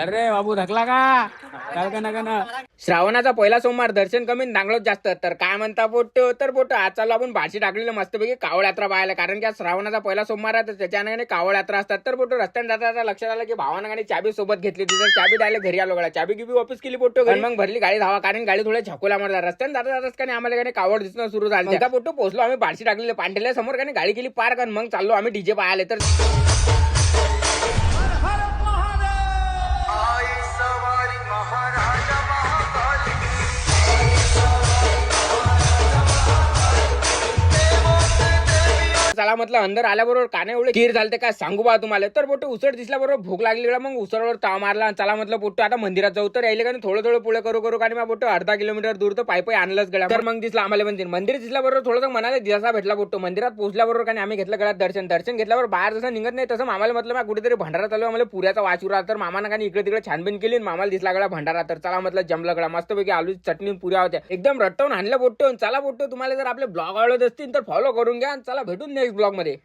रे बाबू थकला का? श्रावणाचा पहिला सोमवार दर्शन कमी नांगलोच जास्त. तर काय म्हणता पोट्टो? तर पोट्टो आज चालू आपण बार्शी टाकलेलं मस्तपैकी कावड यात्रा पाहायला. कारण की आज श्रावणाचा पहिला सोमवार आहे तर त्याच्याने कावड यात्रा असतात. तर पोट्टो रस्त्याने जाता लक्षात आलं की भावानं गाडी चाबी सोबत घेतली होती. तर चाबी डायरेक्ट घरी आलो गड्या. चाबी गिबी वापस केली पोट्टो घरी. मग भरली गाडी धावा. कारण गाडी थोड्या छकोला मारला. रस्त्याने जाताच का आम्हाला गाडी कावड दिसणं सुरू झालं. एका पोट्टो पोहोचलो आम्ही बार्शी टाकलेलं पांढऱ्या समोर गाडी गेली पार. मग चाललो आम्ही डीजे पाहायला. तर चला म्हटलं अंदर आल्याबरोबर काने एवढे खीर झालते काय सांगू बा तुम्हाला. तर पोट्टो उसळ दिसल्याबरोबर भूक लागली. मग उसळवर ताव मारला. चला म्हटलं पोट्टो आता मंदिरात जाऊ. तर यायले का थोडं थोडं पुढे करू आणि मग पोट्टो अर्धा किलोमीटर दूर तर पायी आणलंच गळ्या. तर मग दिसलं आम्हाला मंदिर दिसल्याबरोबर थोडंसं मनाला दिवसा भेटला पोट्टो. मंदिरात पोहोचल्याबरोबर आणि आम्ही घेतलं गळ्यात दर्शन घेतल्यावर बाहेर जसं निघत नाही तसं मामाला म्हटलं मग कुठेतरी भंडारा चालू आम्हाला पुऱ्याचा वाचुरा. तर मामानं काही इकडे तिकडे छानबीन केली. मामाला दिसला गळा भंडारा. तर चला म्हटलं जमलं गळा. मस्तपैकी आलू चटणी पुऱ्या होत्या. एकदम रट्टवून आणलं पोट्टो. चला पोट्टो तुम्हाला जर आपले ब्लॉग आवडत असतील तर फॉलो करून घ्या. चला भेटून नेक्स्ट ब्लॉग मध्ये.